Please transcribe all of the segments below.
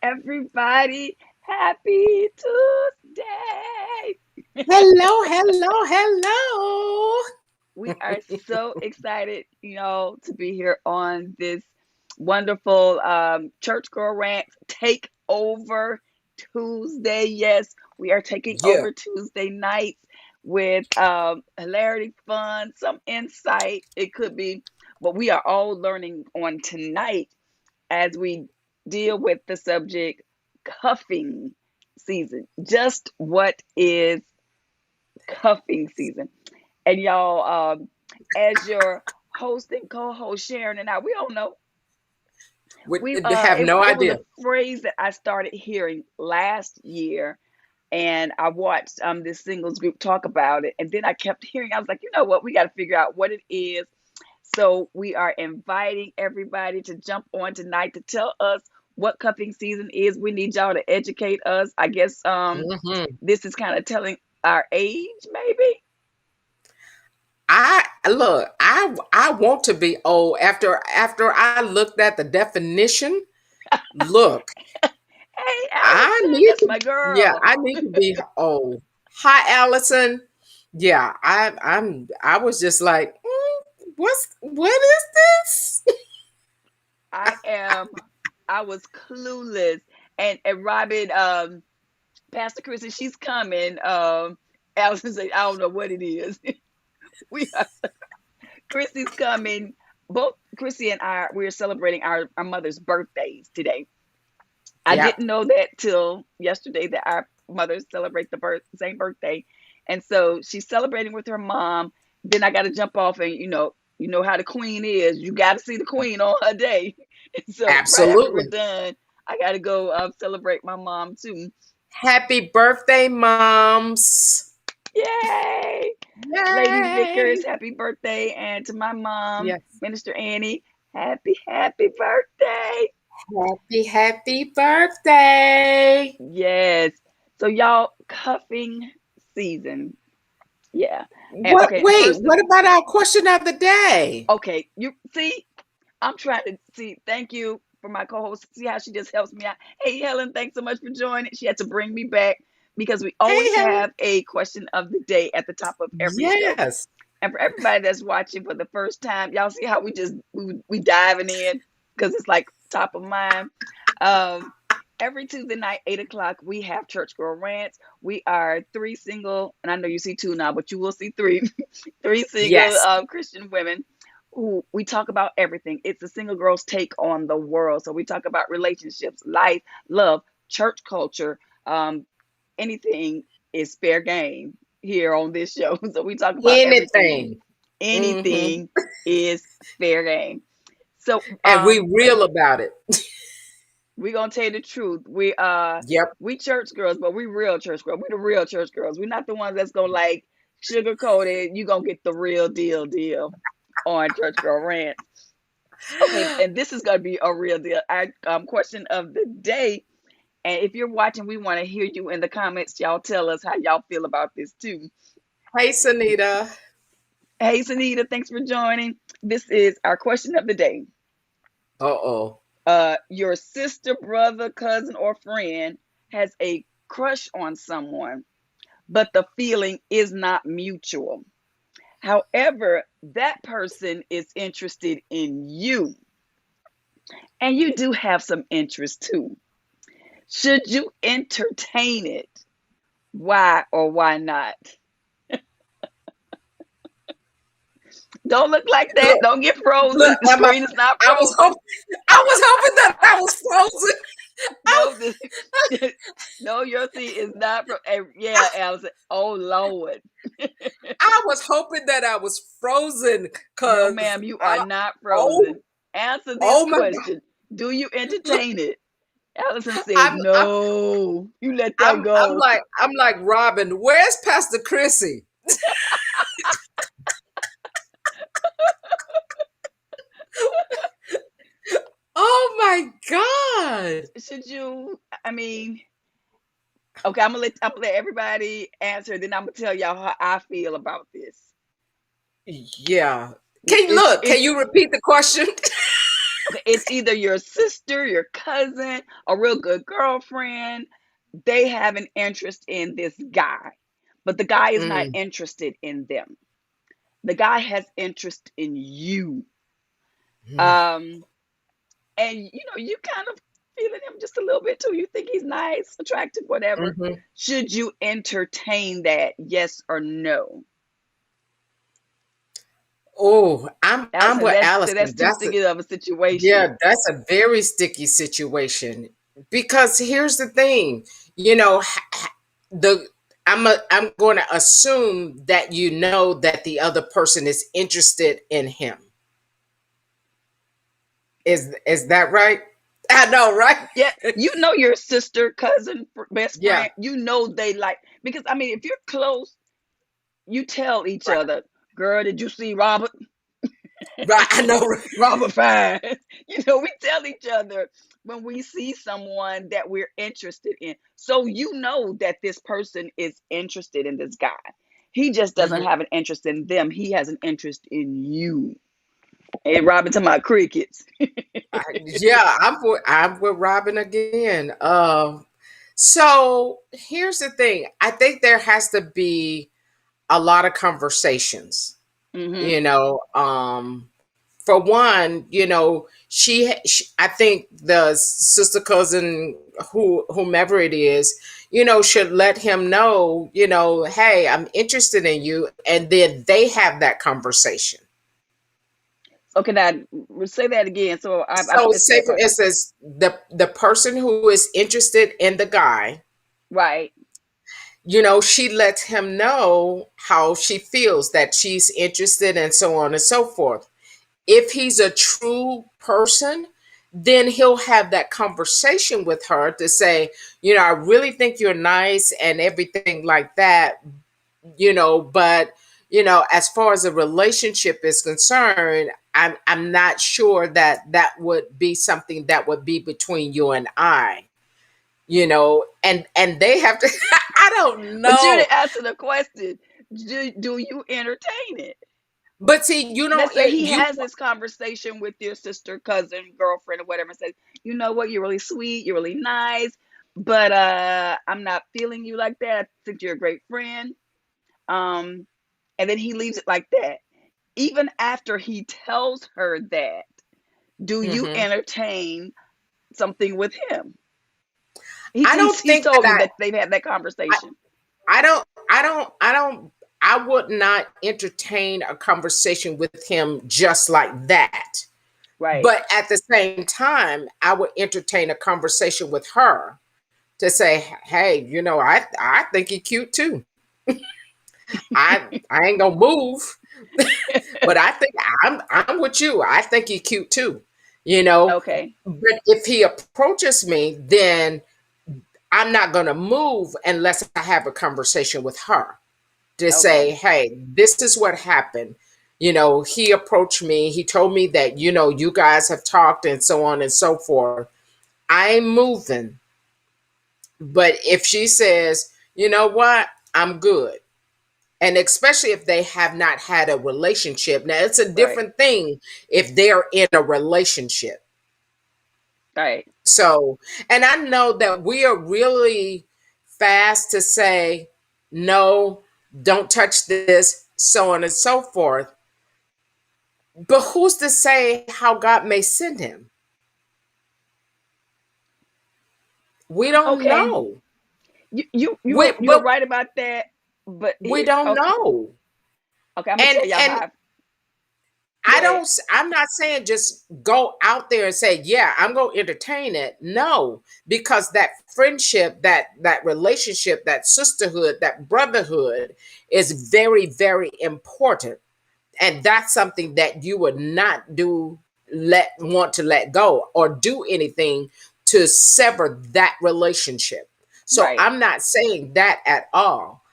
everybody. Happy Tuesday. Hello, hello, hello. We are so excited, to be here on this wonderful Church Girl Rants Takeover Tuesday. Yes, we are taking Yeah. over Tuesday nights with hilarity, fun, some insight. It could be, but we are all learning on tonight as we deal with the subject cuffing season. Just what is cuffing season? And y'all, as your host and co-host Sharon and I, we don't know. We We have it, no it was idea. a phrase that I started hearing last year, and I watched this singles group talk about it, and then I kept hearing. I was like, you know what? We got to figure out what it is. So we are inviting everybody to jump on tonight to tell us what cuffing season is. We need y'all to educate us. I guess hmm this is kind of telling our age, maybe. I look, I want to be old after I looked at the definition. Look, Hey, I Allison, need that's to my yeah, girl. I need to be old. Hi, Allison. Yeah, I was just like, what is this? I am. I was clueless, and Robin, Pastor Chrissy, she's coming. Allison said, I don't know what it is. we are, Chrissy's coming. Both Chrissy and I, we're celebrating our mother's birthdays today. I Yep. didn't know that till yesterday that our mothers celebrate the same birthday, and so she's celebrating with her mom. Then I got to jump off, and you know how the queen is. You got to see the queen on her day. And so right after we're Absolutely. done, I got to go celebrate my mom too. Happy birthday, moms. Yay! Lady Yay. Vickers, happy birthday, and to my mom, Yes. Minister Annie, happy birthday. Happy birthday. Yes. So y'all, cuffing season. Yeah. And What okay, wait, first, what about our question of the day? okay, you see, I'm trying to see. Thank you for my co-host. See how she just helps me out. Hey, Helen, thanks so much for joining. She had to bring me back because we Hey always Helen. have a question of the day at the top of every show. Yes. And for everybody that's watching for the first time, y'all see how we diving in because it's like top of mind. Um, every Tuesday night, 8 o'clock, we have Church Girl Rants. We are three single, and I know you see two now, but you will see three, three single Yes. Christian women who we talk about everything. It's a single girl's take on the world. So we talk about relationships, life, love, church culture. Anything is fair game here on this show. So we talk about everything. Anything. hmm Anything is fair game. So And we real about it. we're gonna tell you the truth. Yep. We church girls, but we real church girls. We the real church girls. We're not the ones that's gonna like sugarcoat it. You gonna get the real deal on Church Girl Rant. Okay, and this is gonna be a real deal. Our question of the day. And if you're watching, we want to hear you in the comments. Y'all tell us how y'all feel about this too. Hey Sanita. Hey, Sunita, thanks for joining. This is our question of the day. Uh-oh. Your sister, brother, cousin, or friend has a crush on someone, but the feeling is not mutual. However, that person is interested in you, and you do have some interest too. Should you entertain it? Why or why not? Don't look like that. Look, Don't get frozen. look, The screen is not I was frozen. hoping that I was frozen. No, no, your seat is not from. Yeah, Allison. Oh Lord. I was hoping that I was frozen No, because ma'am, you are not oh frozen. Answer this oh my God. question. Do you Look, entertain it? Allison says, I'm no. You let that go. I'm like Robin. Where's Pastor Chrissy? Oh my God. Should you? I mean, okay. I'm gonna let everybody answer. Then I'm gonna tell y'all how I feel about this. Yeah. It's Can you repeat the question? It's either your sister, your cousin, a real good girlfriend. They have an interest in this guy, but the guy is not Mm, interested in them. The guy has interest in you. mm, Um, and you kind of feeling him just a little bit too. You think he's nice, attractive, whatever. mhm. Should you entertain that? Yes or no? Oh, I'm with That's Allison. too sticky of a situation. Yeah, that's a very sticky situation because here's the thing, you know, the I'm going to assume that you know that the other person is interested in him. Is that right? I know, right? Yeah, your sister, cousin, best Yeah, friend. They like, because I mean, if you're close, you tell each right, other, "Girl, did you see Robert? right. I know. Right? Robert fine." We tell each other when we see someone that we're interested in. So that this person is interested in this guy. He just doesn't Mhm. have an interest in them. He has an interest in you. And Robin to my crickets. Yeah, I'm with Robin again. So here's the thing. I think there has to be a lot of conversations. Hmm. You know, for one, I think the sister cousin, whomever it is, should let him know, hey, I'm interested in you, and then they have that conversation. Okay, now say that again. So I So, missed say that for part. instance, the person who is interested in the guy, Right. she lets him know how she feels, that she's interested, and so on and so forth. If he's a true person, then he'll have that conversation with her to say, I really think you're nice and everything like that, but as far as a relationship is concerned, I'm not sure that that would be something that would be between you and I, and they have to I don't But you know. didn't answer the question. Do you entertain it? But see, you don't Let's say he you has this conversation with your sister, cousin, girlfriend, or whatever, and says, "You know what? You're really sweet. You're really nice, but I'm not feeling you like that. I think you're a great friend." Um, and then he leaves it like that. Even after he tells her that, do you Mhm. entertain something with him? I don't He's think told me that that they've had that conversation. I would not entertain a conversation with him just like that. Right. But at the same time, I would entertain a conversation with her to say, "Hey, I think you're cute too. I ain't gonna move, but I think I'm with you. I think you're cute too." You know, Okay. but if he approaches me, then I'm not gonna move unless I have a conversation with her to say, Okay. hey, this is what happened. He approached me. He told me that, you guys have talked and so on and so forth. I'm moving. But if she says, you know what, I'm good. And especially if they have not had a relationship. Now, it's a Right. different thing if they're in a relationship. Right. So, and I know that we are really fast to say, no, don't touch this, so on and so forth. But who's to say how God may send him? We don't Okay. know. You're But right about that. But we here, don't okay. know. Okay, I'm gonna And tell y'all and how. Go I ahead. don't. I'm not saying just go out there and say, "Yeah, I'm going to entertain it." No, because that friendship, that relationship, that sisterhood, that brotherhood is very, very important, and that's something that you would not want to let go or do anything to sever that relationship. So Right. I'm not saying that at all.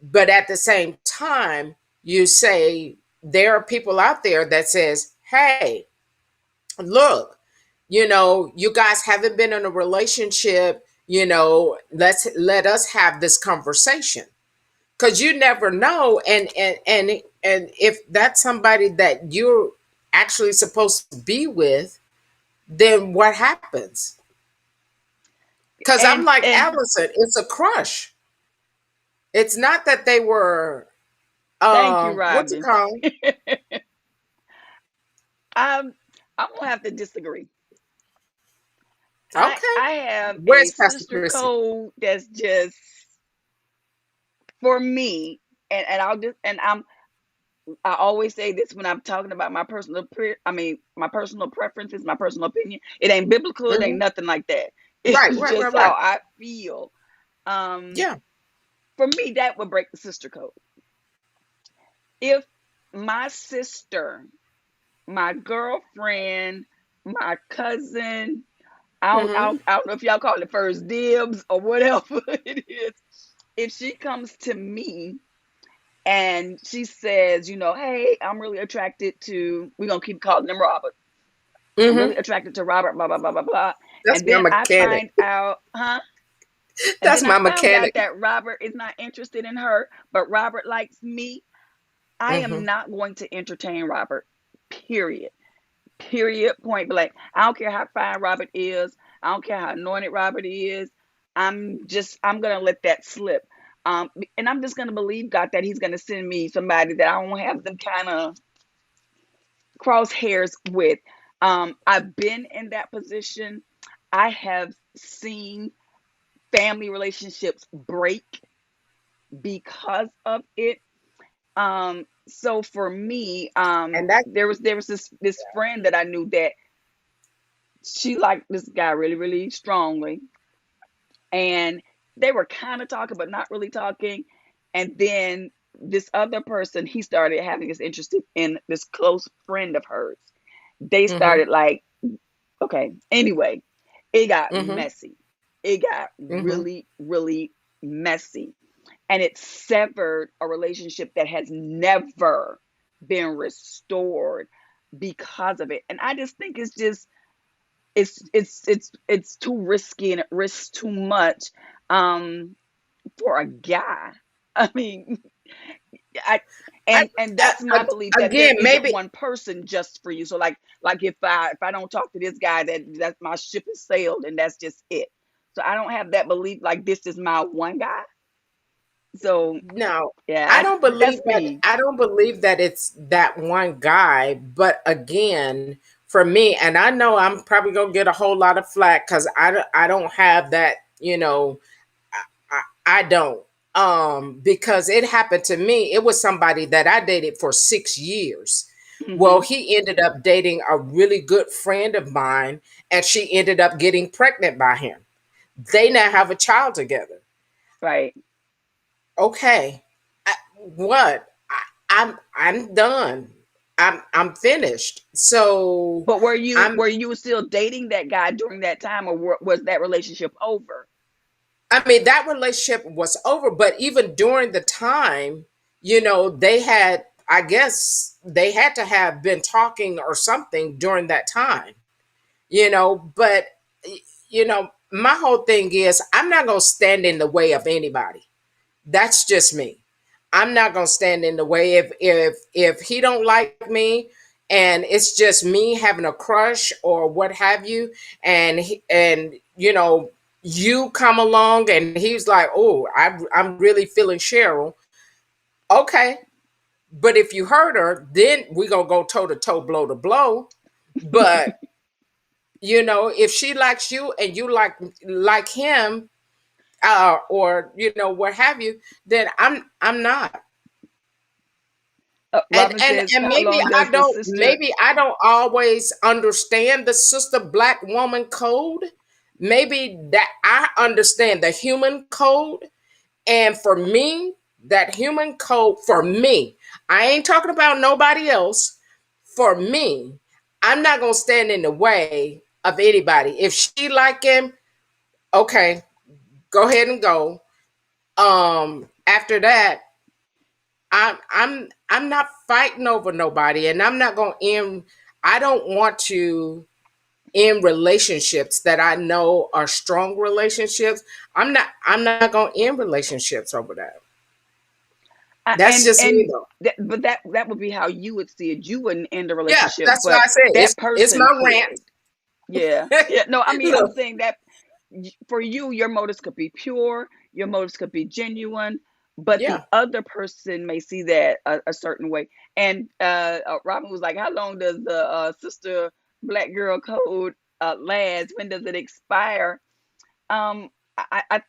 But at the same time, you say there are people out there that says, "Hey, look, you guys haven't been in a relationship, let us have this conversation." Cuz you never know, and if that's somebody that you're actually supposed to be with, then what happens? Because I'm like And Allison, it's a crush. It's not that they were thank you, what you Robin. call I'm I'm gonna have to disagree. okay. I have a Where's Pastor sister Chrissy? code that's just for me, and I'll just and I always say this when I'm talking about my personal my personal preferences, my personal opinion. It ain't biblical, it ain't Hmm. nothing like that. Right, It's right, just right, how right. I feel. Um Yeah. for me that would break the sister code. If my sister, my girlfriend, my cousin, Hmm. I don't know if y'all call it first dibs or whatever it is. If she comes to me and she says, hey, I'm really attracted to, we're going to keep calling him Robert. I'm really Hmm. attracted to Robert, blah, blah, blah, blah, blah. That's And my then I mechanic. find out, huh? And That's then I my found out mechanic. that Robert is not interested in her, but Robert likes me. I am Hmm. not going to entertain Robert, period. Period, point blank. I don't care how fine Robert is. I don't care how anointed Robert is. I'm gonna let that slip. And I'm just gonna believe God that He's gonna send me somebody that I won't have them kind of crosshairs with. I've been in that position. I have seen family relationships break because of it. So for me, And that there was this friend that I knew that she liked this guy really, really strongly. And they were kind of talking, but not really talking. And then this other person, he started having his interest in this close friend of hers. They hmm started like, okay, anyway, it got hmm messy. It got hmm really, really messy. And it severed a relationship that has never been restored because of it. And I just think it's too risky and it risks too much um for a guy. I mean, I I, and that's my belief that there again, isn't maybe one person just for you. So like if I don't talk to this guy, that my ship has sailed and that's just it. So I don't have that belief like this is my one guy. So no, yeah, that's me. I don't believe that it's that one guy, but again, for me, and I know I'm probably gonna get a whole lot of flack because I don't have that, I don't. Because it happened to me. It was somebody that I dated for 6 years. Well, Hmm. he ended up dating a really good friend of mine, and she ended up getting pregnant by him. They now have a child together. Right. Okay, what? I'm done. I'm finished. So But were you I'm were you still dating that guy during that time, or was that relationship over? I mean, that relationship was over, but even during the time, they had, I guess they had to have been talking or something during that time, but, my whole thing is I'm not going to stand in the way of anybody. That's just me. I'm not going to stand in the way if he don't like me and it's just me having a crush or what have you, and you come along and he's like, "Oh, I'm really feeling Cheryl." Okay. But if you hurt her, then we going to go toe to toe, blow to blow. But if she likes you and you like him, or what have you, then I'm not. and Robin and says, and "How maybe long I does the don't sister?" maybe I don't always understand the sister black woman code. Maybe that I understand the human code, and for me, that human code for me, I ain't talking about nobody else. For me, I'm not gonna stand in the way of anybody. If she like him, okay, go ahead and go. After that, I'm not fighting over nobody, and I'm not gonna end. I don't want to end relationships that I know are strong relationships. I'm not gonna end relationships over that. That's just me And though. but that would be how you would see it. You wouldn't end a Yeah, relationship, that's why but I said that it's person my rant. could. Yeah. Yeah. No, I mean, I'm Look, saying that for you, your motives could be pure, your motives could be genuine, but the yeah, other person may see that a certain way. And Robin was like, "How long does the sister black girl code last? When does it expire?" Um, I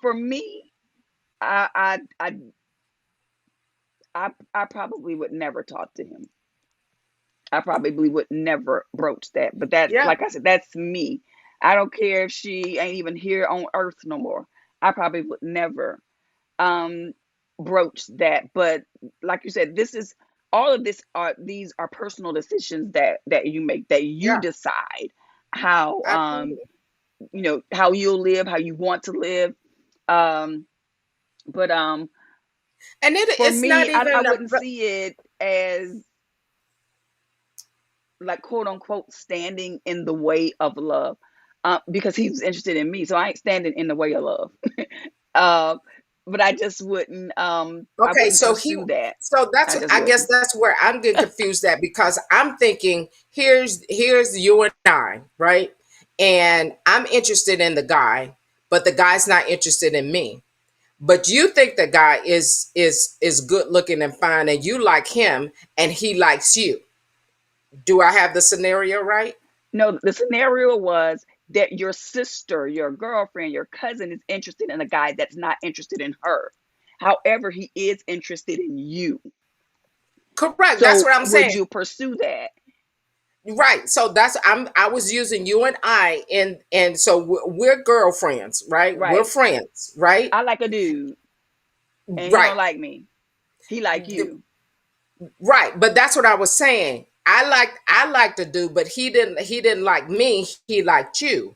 for me, I, I, I, I probably would never talk to him. I probably would never broach that. But that's, yeah. like I said, that's me. I don't care if she ain't even here on earth no more. I probably would never um broach that. But like you said, this is all of this are these are personal decisions that you make, that you Yeah, decide how absolutely. how you'll live, how you want to live. Um but And For it's me, not I even wouldn't see it as like quote unquote standing in the way of love, because he was interested in me, so I ain't standing in the way of love. uh, but I okay. wouldn't pursue that. So that's, I just I guess wouldn't. that's where I'm getting confused at, because I'm thinking, here's you and I, right? And I'm interested in the guy, but the guy's not interested in me. But you think the guy is good looking and fine, and you like him, and he likes you. Do I have the scenario right? No, the scenario was that your sister, your girlfriend, your cousin is interested in a guy that's not interested in her. However, he is interested in you. Correct. That's So what I'm would saying. you pursue that? Right. So I was using you and I, and so we're girlfriends, right? We're Right. friends, right? I like a dude and he Right. don't like me. He like you. Right. But that's what I was saying. I liked the dude, but he didn't like me, he liked you.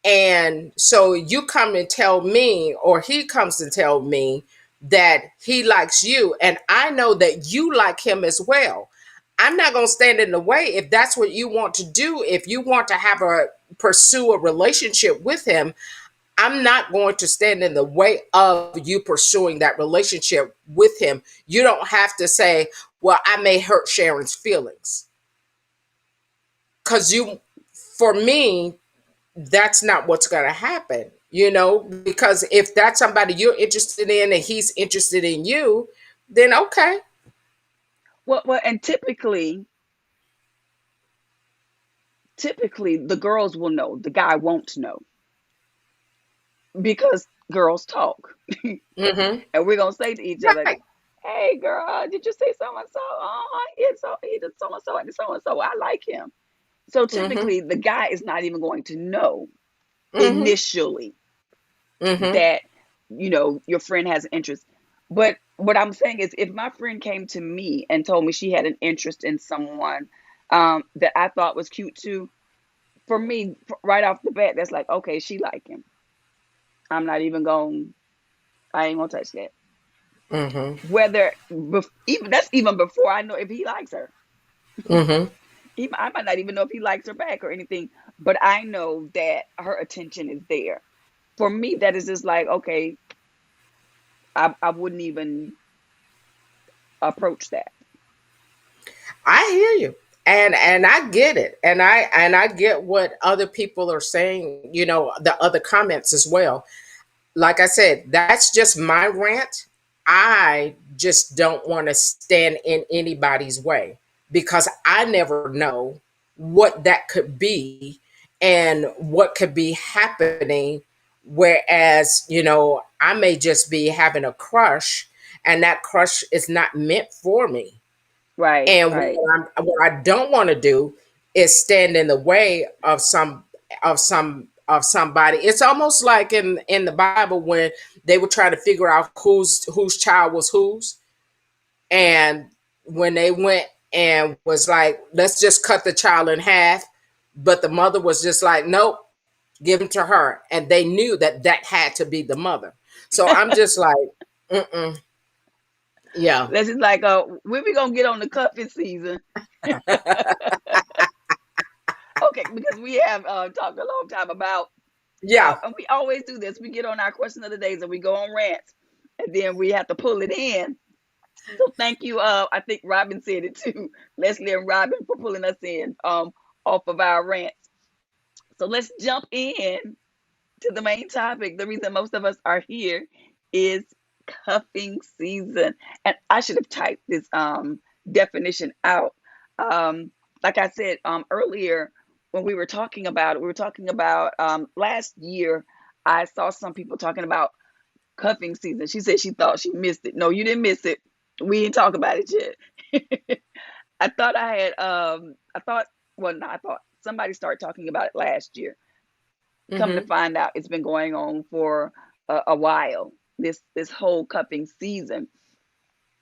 And so you come and tell me, or he comes and tell me that he likes you, and I know that you like him as well. I'm not going to stand in the way if that's what you want to do. If you want to have a pursue a relationship with him, I'm not going to stand in the way of you pursuing that relationship with him. You don't have to say, well, I may hurt Sharon's feelings. Because for me, that's not what's going to happen, because if that's somebody you're interested in and he's interested in you, then okay. And typically the girls will know, the guy won't know, because girls talk. Mm-hmm. And we're gonna say to each other, Right. "Hey, girl, did you say so and so? Oh, he did so and so and so and so. I like him." So Mm-hmm. typically, the guy is not even going to know Mm-hmm. initially Mm-hmm. that your friend has an interest. But what I'm saying is, if my friend came to me and told me she had an interest in someone that I thought was cute too, for me, right off the bat, that's like, okay, she like him. I'm not even going. I ain't gonna touch that. Mm-hmm. Even that's even before I know if he likes her. Mm-hmm. I might not even know if he likes her back or anything, but I know that her attention is there. For me, that is just like, okay, I wouldn't even approach that. I hear you. And I get it. And I get what other people are saying, the other comments as well. Like I said, that's just my rant. I just don't want to stand in anybody's way, because I never know what that could be and what could be happening. Whereas, I may just be having a crush, and that crush is not meant for me. Right, And right, what I don't want to do is stand in the way of somebody. It's almost like in the Bible when they were trying to figure out whose child was whose, and when they went and was like, let's just cut the child in half, but the mother was just like, nope, give him to her, and they knew that that had to be the mother. So I'm just like, mm-mm, yeah, that's just like when we gonna get on the cuffing season. Okay, because we have talked a long time about yeah, and we always do this. We get on our question of the days and we go on rants, and then we have to pull it in. So thank you. I think Robin said it too. Leslie and Robin for pulling us in off of our rants. So let's jump in to the main topic. The reason most of us are here is cuffing season. And I should have typed this definition out. Um, like I said earlier, when we were talking about it, we were talking about last year. I saw some people talking about cuffing season. She said she thought she missed it. No, you didn't miss it. We didn't talk about it yet. I thought I had I thought well no, I thought somebody started talking about it last year. Come to Mm-hmm. find out, it's been going on for a while. This whole cuffing season,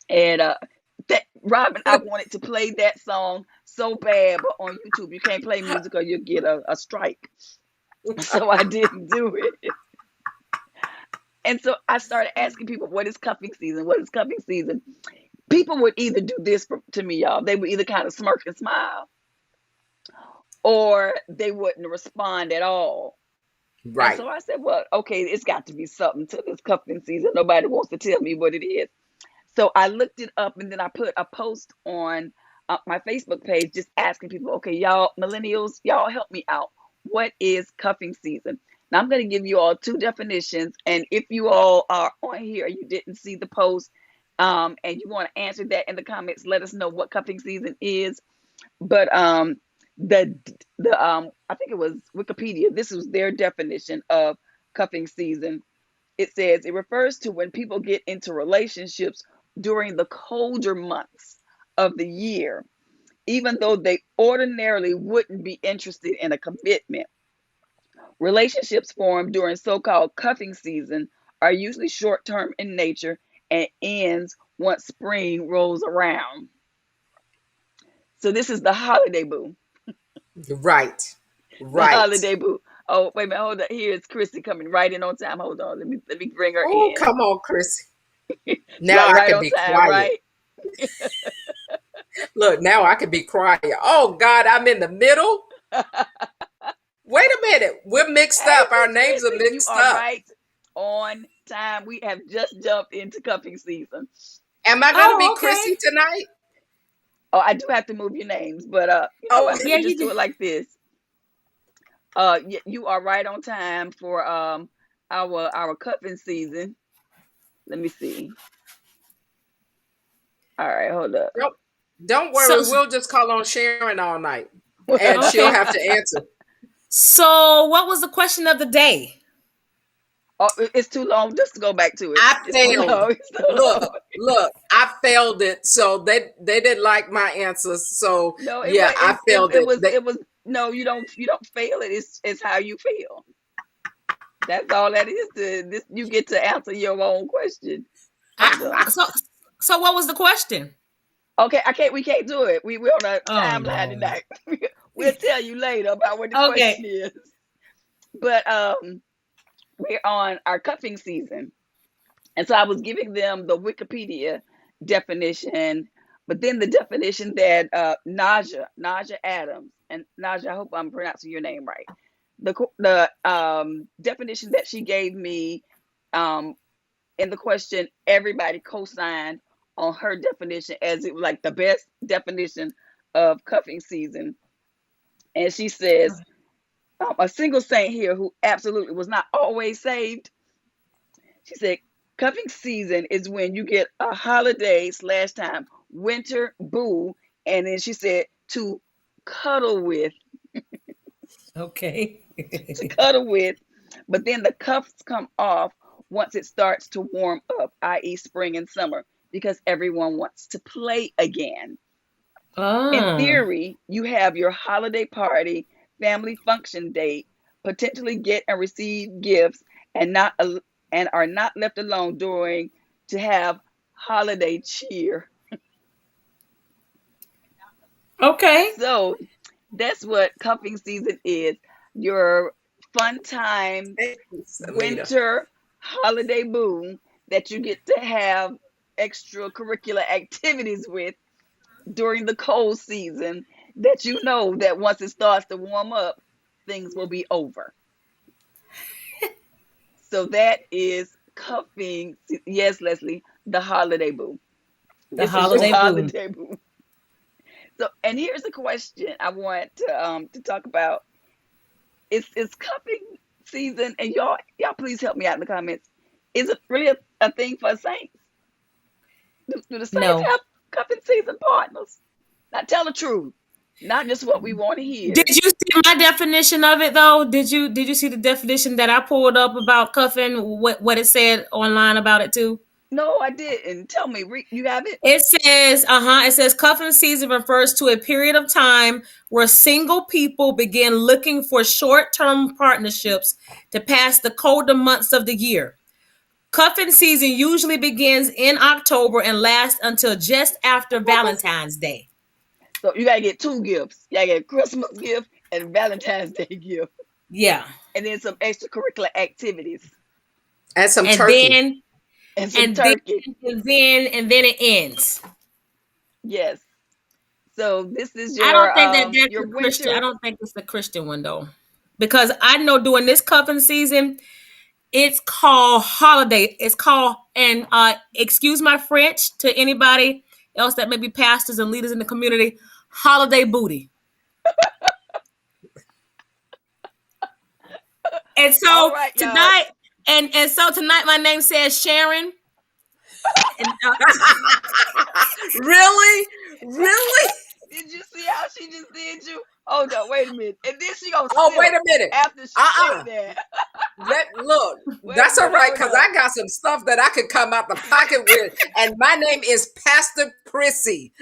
and that Robin, I wanted to play that song so bad, but on YouTube you can't play music or you'll get a strike. So I didn't do it. And so I started asking people, what is cuffing season? What is cuffing season? People would either do this to me, y'all. They would either kind of smirk and smile, or they wouldn't respond at all. And Right. so I said, well, okay, it's got to be something to this cuffing season. Nobody wants to tell me what it is. So I looked it up, and then I put a post on my Facebook page just asking people, okay, y'all, millennials, y'all help me out. What is cuffing season? Now I'm going to give you all two definitions. And if you all are on here, you didn't see the post, and you want to answer that in the comments, let us know what cuffing season is. But the I think it was Wikipedia. This was their definition of cuffing season. It says it refers to when people get into relationships during the colder months of the year, even though they ordinarily wouldn't be interested in a commitment. Relationships formed during so-called cuffing season are usually short-term in nature and ends once spring rolls around. So this is the holiday boo. Right. The Right. holiday boo. Oh, wait a minute, hold on. Here's Christy coming right in on time. Hold on. Let me bring her Oh, in. come on, Chris. She's Now like I right can on be time, quiet. right? Look, now I can be quiet. Oh God, I'm in the middle. Wait a minute. We're mixed Hey, up. Our Miss names are Christy, you mixed are up. right on time. We have just jumped into cuffing season. Am I gonna be Oh, okay. Chrissy tonight? Oh, I do have to move your names, but you know Oh, what? Let Yeah, me you just do did. it like this. You are right on time for our cuffing season. Let me see. All right, hold up. don't don't So, worry. We'll just call on Sharon all night, and she'll okay. have to answer. So, what was the question of the day? Oh, it's too long just to go back to it. I It's too failed. long. It's too long. Look. I failed it. So they didn't like my answers. So No, it yeah, was I failed it it. was it was no. You don't fail it. It's how you feel. That's all that is. To this, you get to answer your own question. Hold on. So, so what was the question? Okay, I can't. We can't do it. We're on a Oh timeline Lord. tonight. We'll tell you later about what the question Okay. is. But we're on our cuffing season, and so I was giving them the Wikipedia definition, but then the definition that Naja Adams, and Naja, I hope I'm pronouncing your name right. The definition that she gave me um, in the question, everybody co-signed on her definition as it was like the best definition of cuffing season. And she says, a single saint here who absolutely was not always saved. She said, cuffing season is when you get a holiday slash time, winter boo, and then she said to cuddle with, Okay. to cuddle with, but then the cuffs come off once it starts to warm up, i.e., spring and summer, because everyone wants to play again. In Oh, theory, you have your holiday party, family function date, potentially get and receive gifts, and not and are not left alone during to have holiday cheer. okay. So that's what cuffing season is. Your fun time Thank you, Anita. winter holiday boom that you get to have extracurricular activities with during the cold season that you know that once it starts to warm up, things will be over. So that is cuffing. Yes, Leslie, the holiday boom. The This is your holiday boom. holiday boom. So, and here's a question I want to talk about. it's cuffing season, and y'all please help me out in the comments. Is it really a thing for saints? Do the saints No. have cuffing season partners? Now tell the truth, not just what we want to Did hear. you see my definition of it though? Did you see the definition that I pulled up about cuffing? What it said online about it too? No, I didn't. Tell me, you have it? It says cuffing season refers to a period of time where single people begin looking for short-term partnerships to pass the colder months of the year. Cuffing season usually begins in October and lasts until just after Valentine's Day. So you gotta get two gifts. You gotta get a Christmas gift and Valentine's Day gift, Yeah. and then some extracurricular activities And some And turkey. then and some and then turkey. and then it ends. Yes. So this is I don't think that's your a Christian. I winter. don't think it's a Christian one though. Because I know during this cuffing season, it's called holiday. It's called, and excuse my French to anybody else that may be pastors and leaders in the community, holiday booty. And All so right, y'all. tonight, and so tonight, my name says Sharon. And, Really? Really? Did you see how she just did you? Hold up, wait a minute. And then she gonna Oh, wait sip a minute. after she Uh-uh. said that. Look, Wait that's a all minute, right, hold because up. I got some stuff that I could come out the pocket with. And my name is Pastor Chrissy.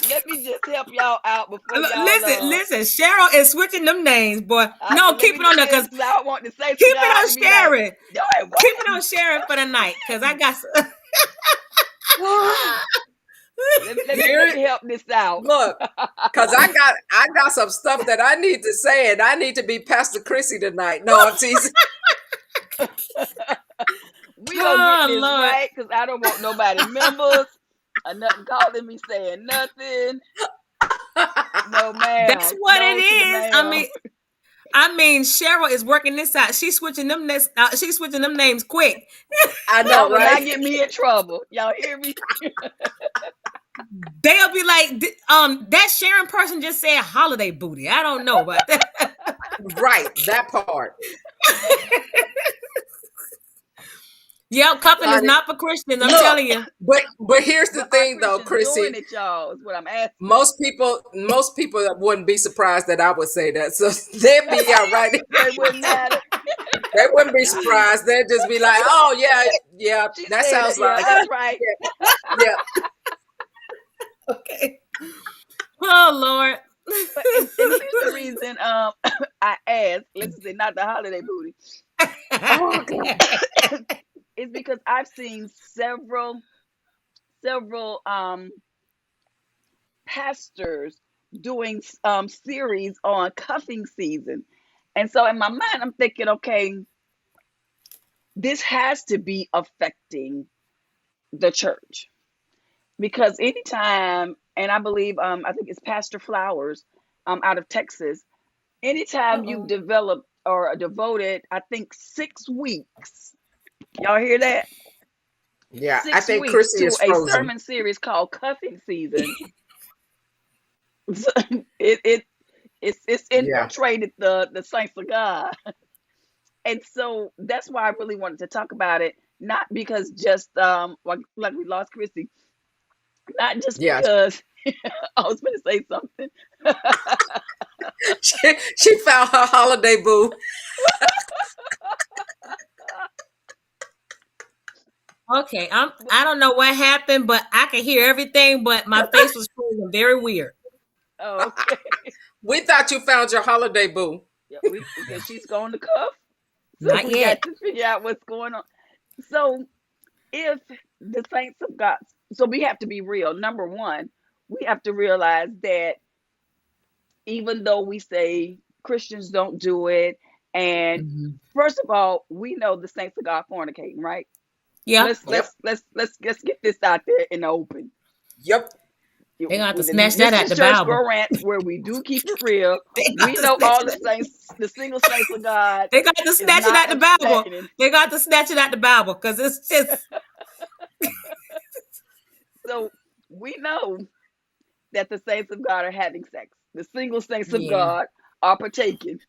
Let me just help y'all out before y'all. listen. Cheryl is switching them names, boy. No, Let keep me it on there, just say cause this 'cause I want to say keep to it God on to be like, Sharon. yo, hey, what? Keep it on Sharon for the night, cause I got. Let me help this out. Look, because I got some stuff that I need to say, and I need to be Pastor Chrissy tonight. No, I'm teasing. We gonna get Oh this Lord. right, because I don't want nobody members or nothing calling me saying nothing. No, That's ma'am. what it No to the is. I ma'am. mean, Cheryl is working this out. She's switching them names. She's switching them names quick. I know, Y'all will right? not get me in trouble. Y'all hear me? They'll be like, that Sharon person just said holiday booty. I don't know about that. Right, that part. Yep, cuffing is Honey, not for Christians. I'm look, telling you. but here's the But are thing, though, Christians doing Chrissy. it, y'all? Is what I'm asking. Most people wouldn't be surprised that I would say that. So they'd be all right. They wouldn't matter. They wouldn't be surprised. They'd just be like, "Oh yeah, She that said sounds it. Yeah, like that's right. yeah." Oh Lord. And here's the reason I asked. Let's say not the holiday booty. Oh God. It's because I've seen several pastors doing series on cuffing season, and so in my mind I'm thinking, okay, this has to be affecting the church, because anytime, and I believe I think it's Pastor Flowers out of Texas, anytime you've Uh-oh. developed or devoted, I think 6 weeks, y'all hear that, Yeah, I six think weeks Chrissy to is a frozen. sermon series called cuffing season. it it's Yeah, infiltrated the saints of God. And so that's why I really wanted to talk about it, not because just like we lost Chrissy, not just yeah. because I was going to say something. She found her holiday boo. Okay. I don't know what happened, but I could hear everything, but my face was frozen very weird. Oh, okay. We thought you found your holiday boo. Yeah, because she's going to cuff. So Not we got yet. to figure out what's going on. So if the saints of God, so we have to be real. Number one, we have to realize that even though we say Christians don't do it, and Mhm. first of all, we know the saints of God fornicating, right? Yeah. Yep, Let's get this out there in the open. yep. They're gonna have to snatch that This out is the Church Bible. Girl Rants, where we do keep it real. They got We to know snatch all it the out. saints, the single saints of God They got to is snatch it not out the Bible. abstaining. They got to snatch it out the Bible because it's just So we know that the saints of God are having sex. The single saints of yeah. God are partaking.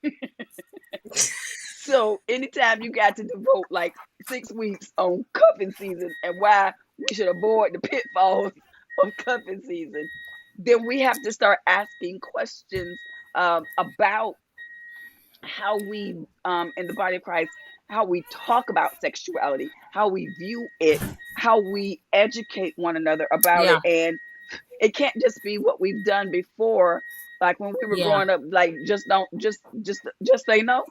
So anytime you got to devote like 6 weeks on cuffing season and why we should avoid the pitfalls of cuffing season, then we have to start asking questions about how we in the body of Christ, how we talk about sexuality, how we view it, how we educate one another about it. Yeah. And it can't just be what we've done before, like when we were Yeah. growing up, like just don't just say no,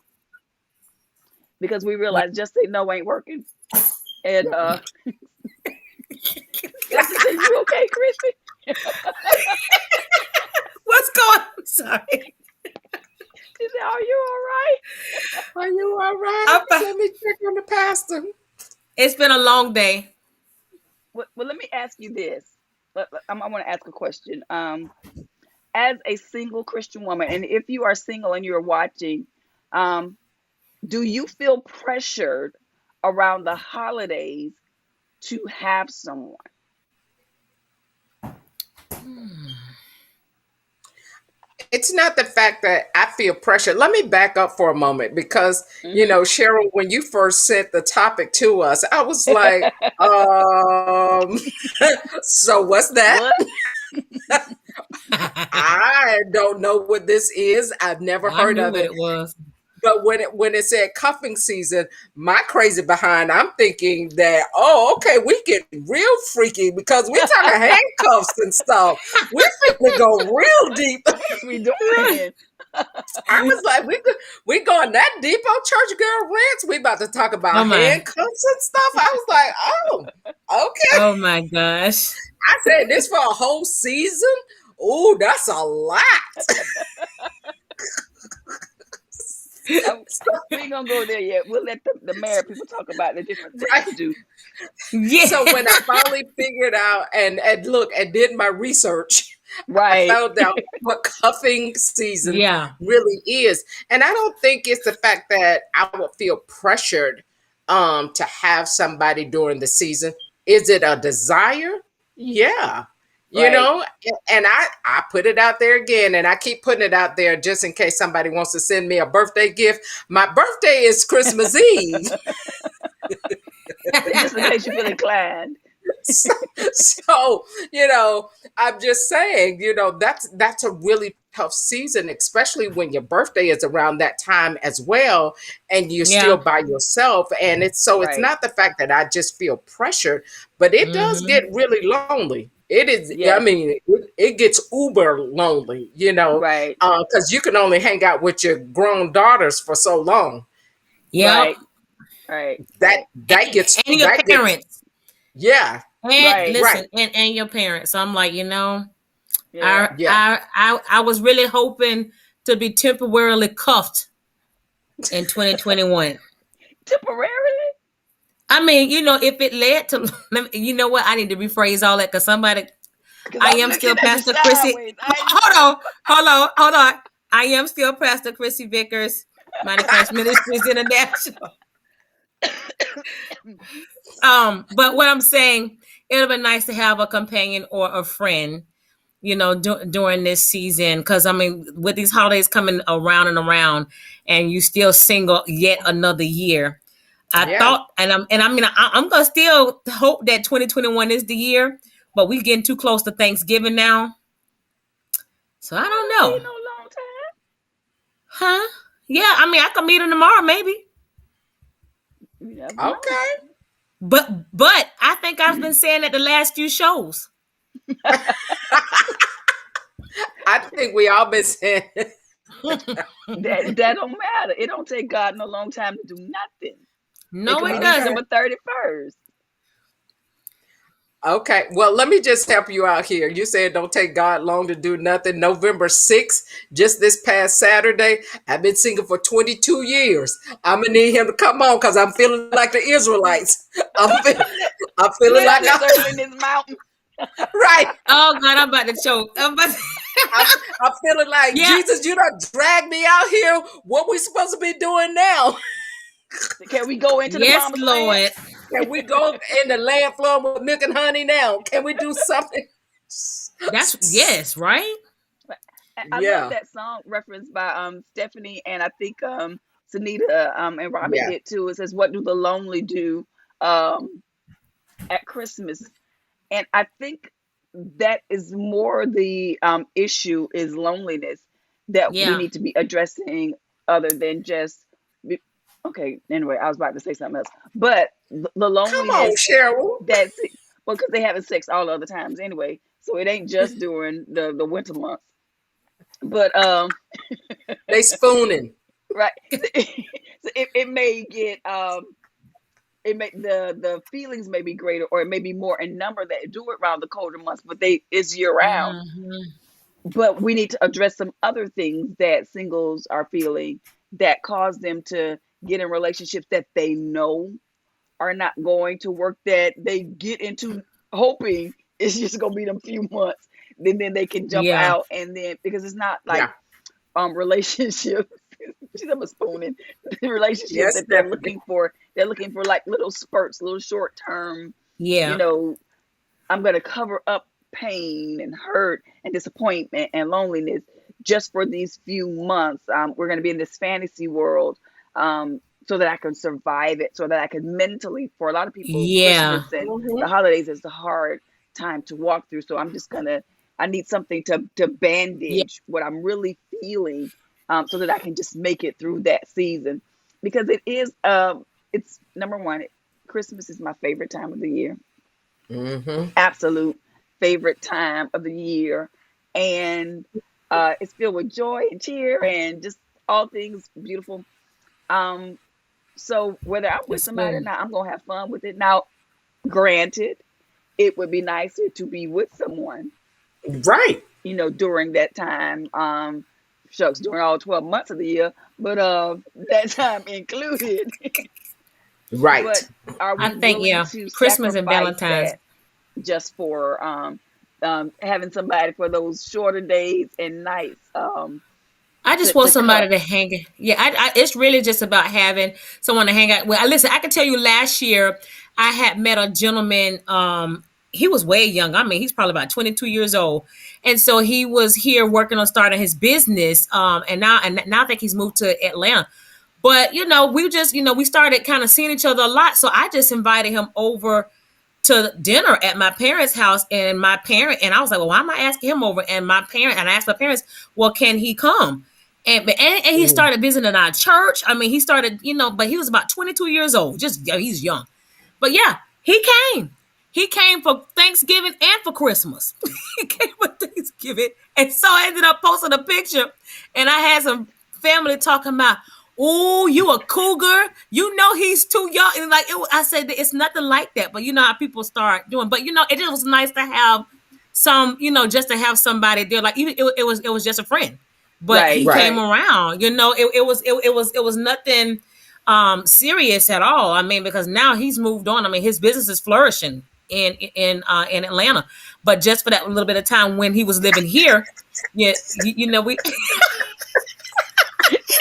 because we Yeah. realized just say no ain't working. And Sister said, "You okay, Chrissy?" What's going on? Sorry. She said, "Are you all right?" Are you all right? I'm- Let me check on the pastor. It's been a long day. Well, let me ask you this. I want to ask a question. As a single Christian woman, and if you are single and you're watching, um, do you feel pressured around the holidays to have someone? It's not the fact that I feel pressure. Let me back up for a moment because, Mm-hmm. Cheryl, when you first sent the topic to us, I was like, um, so what's that? What? I don't know what this is. I've never I heard knew of what it. it was. But when it said cuffing season, my crazy behind, I'm thinking that, oh, okay, we get real freaky because we're talking handcuffs and stuff. We're finna go real deep. What are we doing? I was like, we going that deep on Church Girl Rants. We about to talk Oh about my. handcuffs and stuff. I was like, oh, okay. Oh my gosh. I said this for a whole season. Ooh, that's a lot. Um, we ain't gonna go there yet. We'll let the married people talk about the different things Right. to do. Yeah. So when I finally figured out and look and did my research, I Right. found out what cuffing season Yeah. really is. And I don't think it's the fact that I would feel pressured to have somebody during the season. Is it a desire? Yeah. Right. And I put it out there again, and I keep putting it out there just in case somebody wants to send me a birthday gift. My birthday is Christmas Eve. Just in case you feel inclined. So, I'm just saying, that's a really tough season, especially when your birthday is around that time as well, and you're still Yeah. by yourself. And it's Right. not the fact that I just feel pressured, but it does Hmm. get really lonely. It is, I Yes. mean, it gets uber lonely, Right. because you can only hang out with your grown daughters for so long. Yep. Right. Right. That Right. that gets And your that gets parents. yeah, And Right. right, listen, and your parents. So I'm like, Yeah. yeah. I was really hoping to be temporarily cuffed in 2021. Temporarily. I mean, if it led to, you know what? I need to rephrase all that because somebody, Because I I'm am still looking at you Pastor Chrissy. sideways. Hold on. I am still Pastor Chrissy Vickers, Mighty Christ Ministries International. But what I'm saying, it would be nice to have a companion or a friend, during this season. Because I mean, with these holidays coming around and around, and you still single yet another year, I Yeah. thought, I'm gonna still hope that 2021 is the year, but we getting too close to Thanksgiving now, so I don't Don't be know, no long time. huh? Yeah, I mean, I can meet him tomorrow, maybe, You never know. Okay. but I think I've been saying that the last few shows. I think we all been saying. That don't matter. It don't take God no long time to do nothing. It No, could be it Okay. doesn't. December 31st. Okay. Well, let me just help you out here. You said don't take God long to do nothing. November 6th, just this past Saturday, I've been singing for 22 years. I'm gonna need him to come on because I'm feeling like the Israelites. I'm, fe- I'm feeling like Literally circling this mountain. right. Oh God, I'm about to choke. I'm, I'm feeling like Yeah. Jesus. You done dragged me out here. What we supposed to be doing now? Can we go into the Yes, promised land? Lord. Can we go in the land flowing with milk and honey now? Can we do something? That's yes, right. I love Yeah. that song referenced by Stephanie, and I think Sunita and Robin Yeah. did too. It says, "What do the lonely do um at Christmas?" And I think that is more the issue is loneliness that we Yeah. need to be addressing, other than just okay. Anyway, I was about to say something else, but the Come on, loneliness Cheryl. that's well, because they having sex all other times anyway, so it ain't just during the winter months. But They spooning. right, so it may get it may the feelings may be greater, or it may be more in number that do it around the colder months, but they it's year round. Hmm. But we need to address some other things that singles are feeling that cause them to get in relationships that they know are not going to work, that they get into hoping it's just gonna be them few months, then they can jump Yeah. out, and then because it's not like Yeah. relationships. She's a spooning relationships Yes, that they're Stephanie. looking for. They're looking for like little spurts, little short term, you Yeah. know, I'm going to cover up pain and hurt and disappointment and loneliness just for these few months. We're going to be in this fantasy world, so that I can survive it, so that I can mentally, for a lot of people, Yeah. Christmas and the Hmm. holidays is a hard time to walk through. So I'm just going to, I need something to Yeah. bandage what I'm really feeling, so that I can just make it through that season. Because it is, it's number one, Christmas is my favorite time of the year, Hmm. absolute favorite time of the year. And it's filled with joy and cheer and just all things beautiful. Um, so whether I'm with That's somebody or good. not, I'm gonna have fun with it. Now, granted, it would be nicer to be with someone, Right. during that time. Shucks, during all 12 months of the year, but that time included. But Right. are I we think, willing yeah, to Christmas and sacrifice Valentine's. that just for having somebody for those shorter days and nights, I just want to somebody cup? to hang. Yeah, it's really just about having someone to hang out with. Listen, I can tell you, last year I had met a gentleman. He was way young. I mean, he's probably about 22 years old, and so he was here working on starting his business. And now I think he's moved to Atlanta. But we just we started kind of seeing each other a lot. So I just invited him over to dinner at my parents' house, and I was like, well, why am I asking him over? And I asked my parents, well, can he come? And he Mm. started visiting our church. I mean, he started, but he was about 22 years old. Just he's young. But yeah, he came. He came for Thanksgiving and for Christmas. He came for Thanksgiving. And so I ended up posting a picture, and I had some family talking about, oh, you a cougar? You know he's too young. And I said it's nothing like that. But you know how people start doing. But it just was nice to have some, just to have somebody there. Like even it was just a friend, but Right, he Right. came right, around. It was nothing serious at all. I mean, because now he's moved on. I mean, his business is flourishing in Atlanta. But just for that little bit of time when he was living here, yeah, we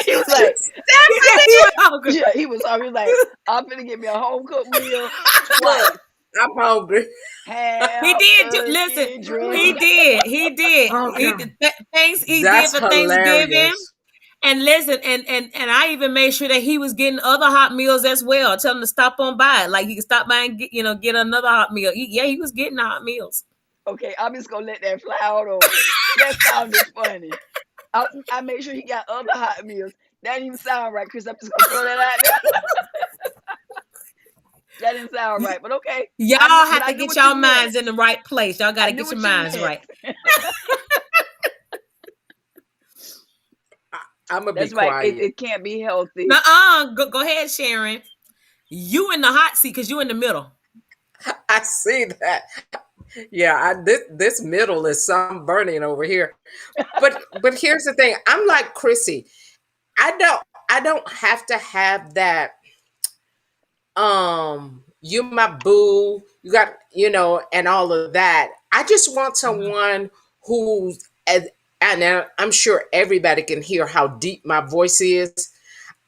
he was like, yeah, he was hungry. yeah, he was like, I'm gonna get me a home cooked meal Look, twice, I'm hungry. He ham, did. Listen, turkey, he dressing. did. He did. Oh He God. did things he did That's for Thanksgiving. hilarious. And listen, and I even made sure that he was getting other hot meals as well. Tell him to stop on by. Like he could stop by and get another hot meal. He was getting hot meals. Okay, I'm just gonna let that fly out over it. That sounded funny. I made sure he got other hot meals. That didn't even sound right, Chris. I'm just gonna throw that out there. That didn't sound Y- right, but okay. Y'all But have I to knew get what you y'all meant. minds in the right place. Y'all got I to knew get your what you minds meant. right. I'm gonna be That's right. It, quiet. it can't be healthy. Go ahead, Sharon. You in the hot seat because you in the middle. I see that. Yeah, this middle is some burning over here. But here's the thing. I'm like Chrissy. I don't have to have that you my boo, you got, and all of that. I just want Mhm. someone who's as and I'm sure everybody can hear how deep my voice is.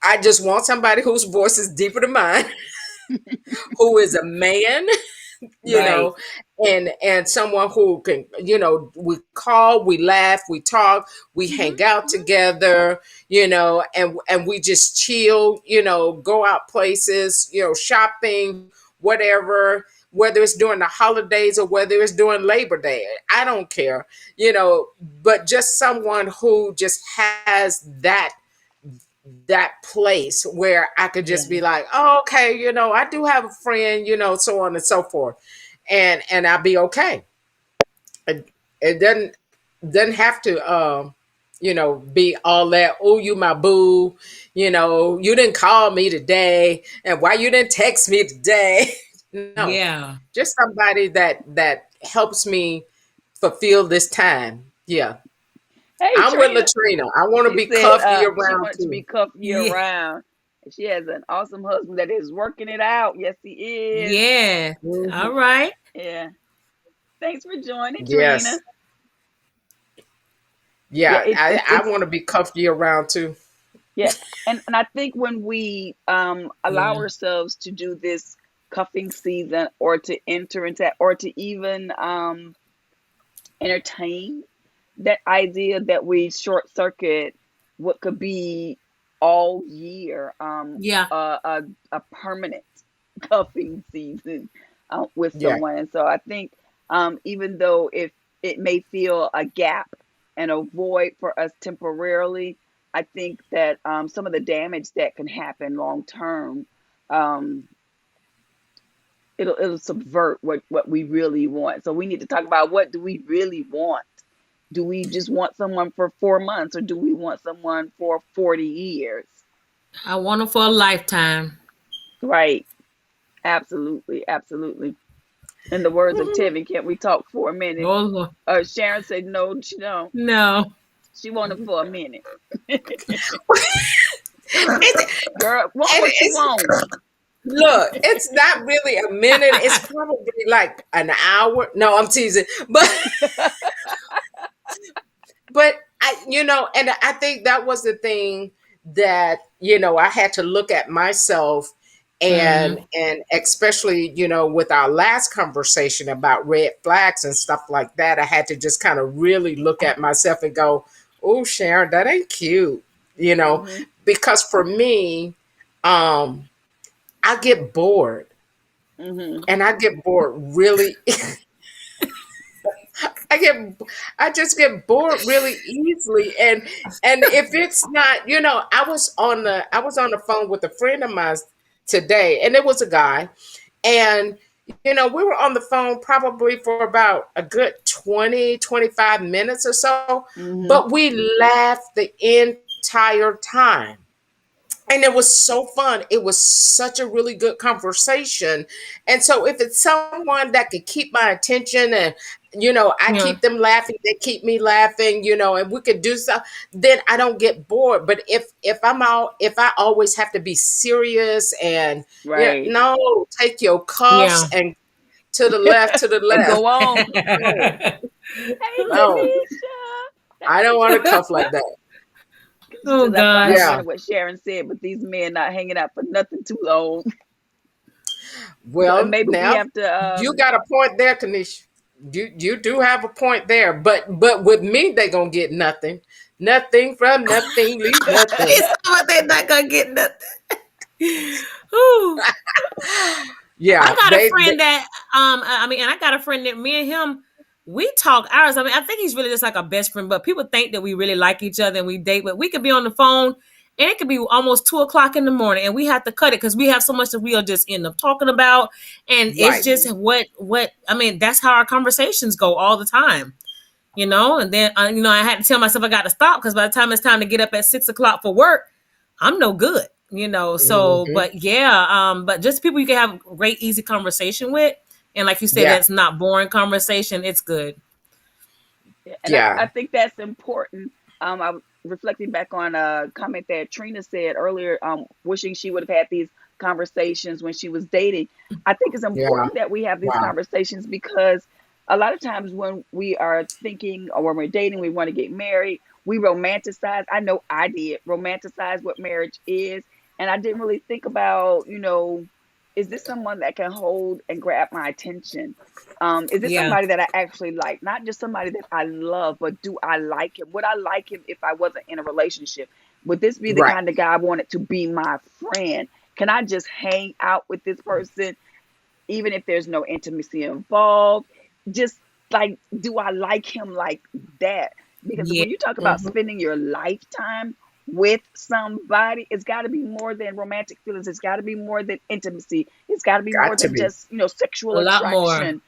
I just want somebody whose voice is deeper than mine, who is a man, you Right. know, and someone who can, we call, we laugh, we talk, we Hmm. hang out together, and we just chill, go out places, shopping, whatever, whether it's during the holidays or whether it's during Labor Day. I don't care, but just someone who just has that place where I could just Yeah. be like, oh, okay, I do have a friend, so on and so forth. And I'll be okay. It doesn't have to be all that, oh, you my boo, you didn't call me today, and why you didn't text me today. No. Yeah. Just somebody that helps me fulfill this time. Yeah. Hey, I'm with Trina. Latrina. I want to She be said cuffed year she round wanted to be too. cuffed year Yeah. round. She has an awesome husband that is working it out. Yes, he is. Yeah. All Mhm. right. Yeah. Thanks for joining, Trina. Yes. Yeah, Yeah, it's I, it's I it's want to be cuffed year round too. yeah, and I think when we allow Yeah. ourselves to do this cuffing season, or to enter into that, or to even entertain that idea, that we short circuit what could be all year, Yeah. a permanent cuffing season with Yeah. someone. And so I think, even though if it may feel a gap and a void for us temporarily, I think that some of the damage that can happen long term, um, it'll subvert what we really want. So we need to talk about, what do we really want? Do we just want someone for 4 months, or do we want someone for 40 years? I want them for a lifetime. Right. Absolutely. Absolutely. In the words of Mhm. Tevin, can't we talk for a minute? Oh Lord. Sharon said no, she don't. No. She wanted for a minute. It, Girl, want and what you it's want. look, it's not really a minute. It's probably like an hour. No, I'm teasing, but and I think that was the thing that I had to look at myself, and Mm-hmm. especially with our last conversation about red flags and stuff like that, I had to just kind of really look at myself and go, oh, Sharon, that ain't cute, Hmm. because for me, um I get bored, Hmm. and I get bored really. I get I just get bored really easily, and if it's not, I was on the phone with a friend of mine today, and it was a guy, and we were on the phone probably for about a good 20-25 minutes or so, Hmm. but we laughed the entire time. And it was so fun. It was such a really good conversation. And so if it's someone that could keep my attention, and I Yeah. keep them laughing, they keep me laughing, and we could do stuff, then I don't get bored. But if I always have to be serious, and Right. no, take your cuffs Yeah. and to the And left. go on. No, Hey, no, Tanisha. I don't want to cuff like that. She Oh says, I find gosh. Yeah. ironic what Sharon said, but these men not hanging out for nothing too long. So, and Well, maybe we now have to, you got a point there, Tanisha. You do have a point there, but with me, they gonna get nothing, nothing from nothing, leave nothing. It's not they're not gonna get nothing. Ooh. I Yeah, got a they friend that I mean, and I got a friend that me and him we talk hours. I mean, I think he's really just like a best friend, but people think that we really like each other and we date, but we could be on the phone and it could be almost 2 o'clock in the morning and we have to cut it because we have so much that we'll just end up talking about. And it's right. just what I mean, that's how our conversations go all the time. And then I had to tell myself I got to stop because by the time it's time to get up at 6 o'clock for work, I'm no good. So Hmm. but yeah, but just people you can have great easy conversation with, and like you said, Yeah, that's not boring conversation. It's good. Yeah, and I yeah, think that's important. I was reflecting back on a comment that Trina said earlier, wishing she would have had these conversations when she was dating. I think it's yeah. important that we have these Wow. conversations, because a lot of times when we are thinking, or when we're dating, we want to get married, we romanticize. I know I did romanticize what marriage is, and I didn't really think about, is this someone that can hold and grab my attention? Is this Yeah. somebody that I actually like? Not just somebody that I love, but do I like him? Would I like him if I wasn't in a relationship? Would this be the Right. kind of guy I wanted to be my friend? Can I just hang out with this person even if there's no intimacy involved? Just like, do I like him like that? Because Yeah. when you talk about Hmm. spending your lifetime with somebody, it's got to be more than romantic feelings. It's got to be more than intimacy. It's got to be more Got to than be. just, sexual A lot more. attraction.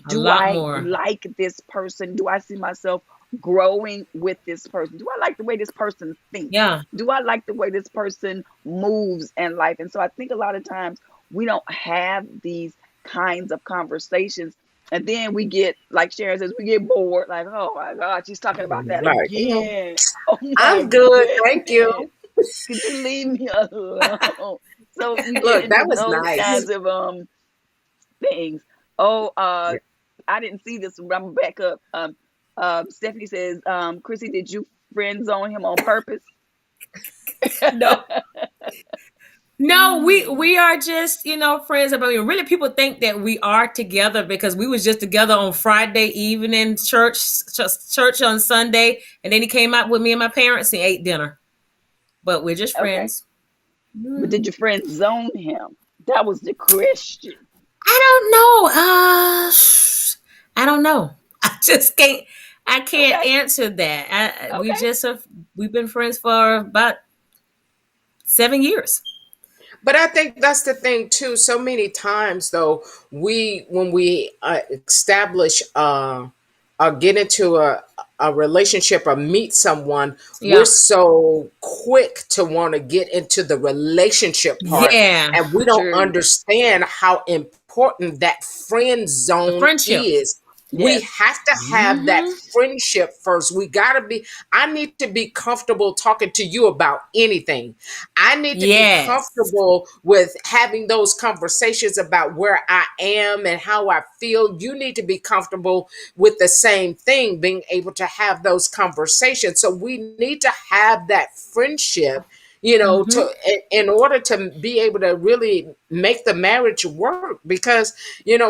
A Do lot I more. like this person? Do I see myself growing with this person? Do I like the way this person thinks? Yeah. Do I like the way this person moves in life? And so I think a lot of times we don't have these kinds of conversations. And then we get, like Sharon says, we get bored. Like, oh my God, she's talking about that Like, again. Oh my I'm good, thank you. goodness. Could you leave me alone? So we get Look, that into was those nice. kinds of things. Oh, Yeah. I didn't see this. But I'm back up. Stephanie says, Chrissy, did you friend zone him on purpose? No. No, we are just, friends. I mean, really people think that we are together because we was just together on Friday evening, church on Sunday, and then he came out with me and my parents and ate dinner. But we're just Okay. friends. But did your friend zone him? That was the question. I don't know. I don't know. I just can't. I can't Okay. answer that. We Okay. just have. We've been friends for about 7 years. But I think that's the thing too. So many times though, when we establish or get into a relationship or meet someone, we're Yeah. so quick to want to get into the relationship part, Yeah. and we don't True. understand how important that friend The zone friendship. is. We Yes. have to have that Hmm. friendship first. We got to be, I need to be comfortable talking to you about anything. I need to be Yes. comfortable with having those conversations about where I am and how I feel. You need to be comfortable with the same thing, being able to have those conversations. So we need to have that friendship, Hmm. to in order to be able to really make the marriage work. Because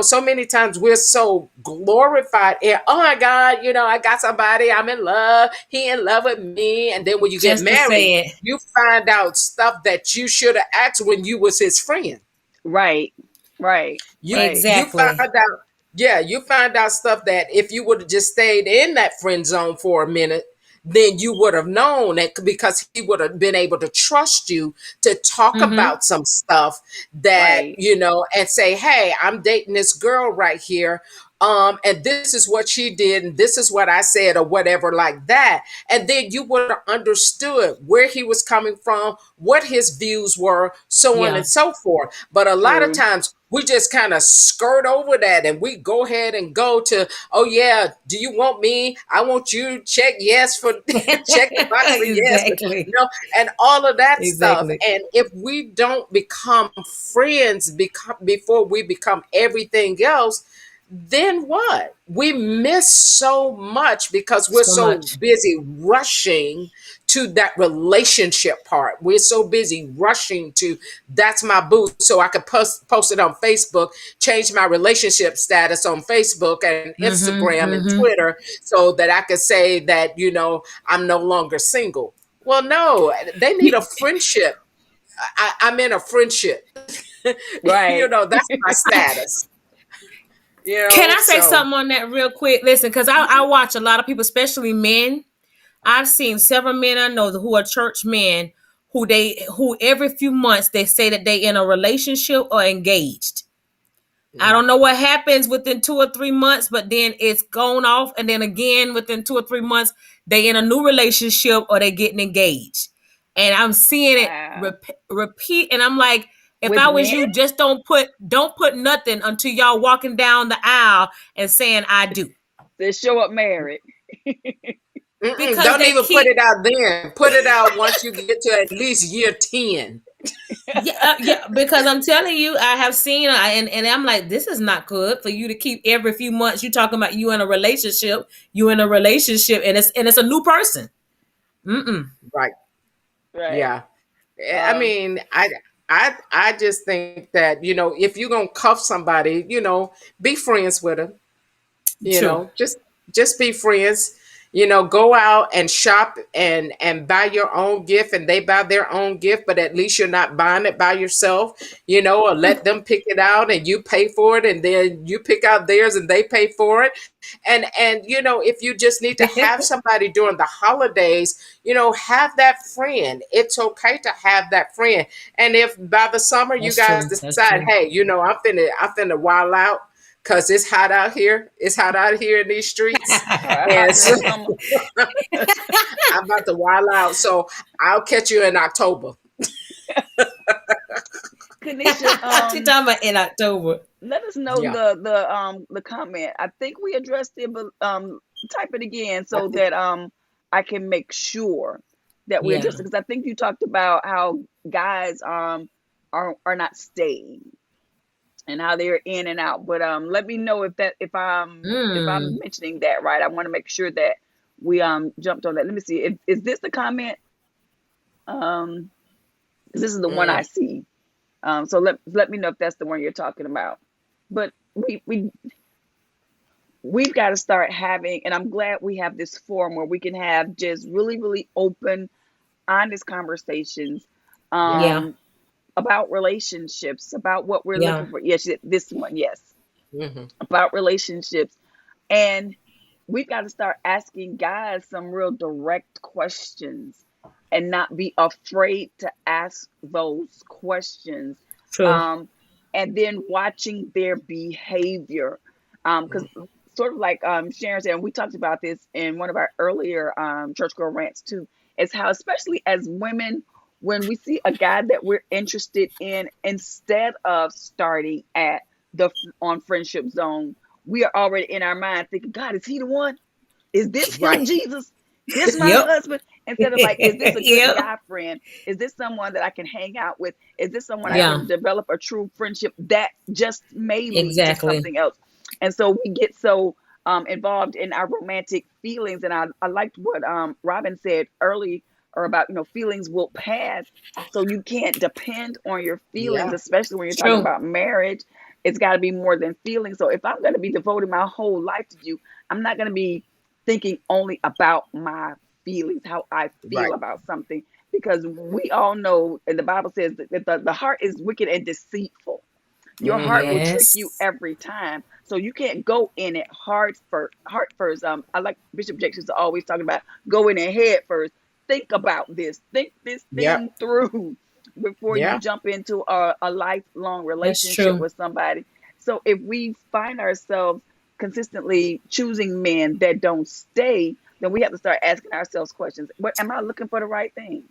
so many times we're so glorified and, oh my God, I got somebody, I'm in love, he in love with me, and then when you get Just to married, say it. you find out stuff that you should have asked when you was his friend. Right. Right. You find Exactly. out, yeah, you find out stuff that if you would have just stayed in that friend zone for a minute, then you would have known that, because he would have been able to trust you to talk Hmm. about some stuff that, Right. and say, hey, I'm dating this girl right here. And this is what she did, and this is what I said, or whatever, like that. And then you would have understood where he was coming from, what his views were, so on Yeah. and so forth. But a lot of True. times we just kind of skirt over that and we go ahead and go to, oh yeah, do you want me? I want you. Check yes for check the box for yes, Exactly. and all of that stuff. Exactly. And if we don't become friends before we become everything else, then what? We miss so much because we're So so much. busy rushing to that relationship part. We're so busy rushing to, that's my boo, so I could post it on Facebook, change my relationship status on Facebook and Hmm. Instagram and Hmm. Twitter so that I could say that, I'm no longer single. Well, no, they need a friendship. I'm in a friendship. Right. That's my status. Can I say So something on that real quick? Listen, because I watch a lot of people, especially men. I've seen several men I know who are church men who every few months they say that they in a relationship or engaged. I mm, don't know what happens within 2 or 3 months, but then it's gone off, and then again within 2 or 3 months they in a new relationship or they getting engaged, and I'm seeing it Wow. repeat, and I'm like, if With I was men, you, just don't put nothing until y'all walking down the aisle and saying I do, they show up married. because don't they even put keep. it out then. Put it out once you get to at least year 10. Yeah, because I'm telling you, I have seen, and I'm like, this is not good for you to keep every few months. You talking about you in a relationship, and it's a new person. Mm-mm. Right. Right. Yeah. I Um, mean, I I just think that, if you're gonna cuff somebody, be friends with them. True. Just be friends. Go out and shop and buy your own gift, and they buy their own gift, but at least you're not buying it by yourself. Or let them pick it out and you pay for it, and then you pick out theirs and they pay for it. And if you just need to have somebody during the holidays, have that friend. It's okay to have that friend. And if by the summer you That's guys true. That's decide, true. hey, I'm finna wild out, because it's hot out here. It's hot out here in these streets. A hot And girl so summer. I'm about to wild out. So I'll catch you in October. Kanisha, She talking about in October. let us know Yeah. the comment. I think we addressed it, but type it again I so think, that I can make sure that we Yeah. address it, because I think you talked about how guys are not staying and how they're in and out. But let me know if I'm Mm. mentioning that right. I want to make sure that we jumped on that. Let me see. Is this the comment? Um, 'Cause this is the one I mm, see. So let me know if that's the one you're talking about. But we've got to start having, and I'm glad we have this forum where we can have just really, really open, honest conversations yeah. Yeah. um, about relationships, about what we're Yeah. looking for. Yes, this one, yes, Hmm. about relationships. And we've got to start asking guys some real direct questions and not be afraid to ask those questions. True. Um, and then watching their behavior. Because sort of like Sharon said, and we talked about this in one of our earlier Church Girl Rants too, is how, especially as women, when we see a guy that we're interested in, instead of starting at the on friendship zone, we are already in our mind thinking, God, is he the one? Is this him, Right. Jesus? This my Yep. husband? Instead of like, is this a good Yep. guy friend? Is this someone that I can hang out with? Is this someone I Yeah. can develop a true friendship that just may lead to Exactly. something else? And so we get so involved in our romantic feelings. And I liked what Robin said early, or about, feelings will pass. So you can't depend on your feelings, Yeah. especially when you're talking True. about marriage. It's got to be more than feelings. So if I'm going to be devoting my whole life to you, I'm not going to be thinking only about my feelings, how I feel Right. about something, because we all know, and the Bible says that the heart is wicked and deceitful. Your heart Hmm. will trick you Yes. every time. So you can't go in it heart first. I like Bishop Jackson's always talking about go in and head first. Think about this. Think this Yep. thing through before you Yeah. jump into a lifelong That's relationship true. with somebody. So if we find ourselves consistently choosing men that don't stay, then we have to start asking ourselves questions. What am I looking for, the right thing?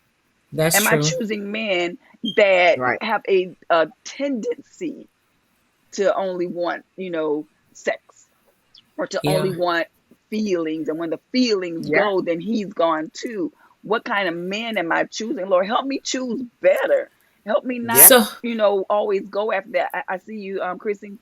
That's Am I true. choosing men that Right. have a tendency to only want, sex, or to only Yeah. want feelings? And when the feelings Yeah. go, then he's gone too. What kind of men am I choosing? Lord, help me choose better. Help me Yeah. not, So, always go after that. I see you, Chrissy.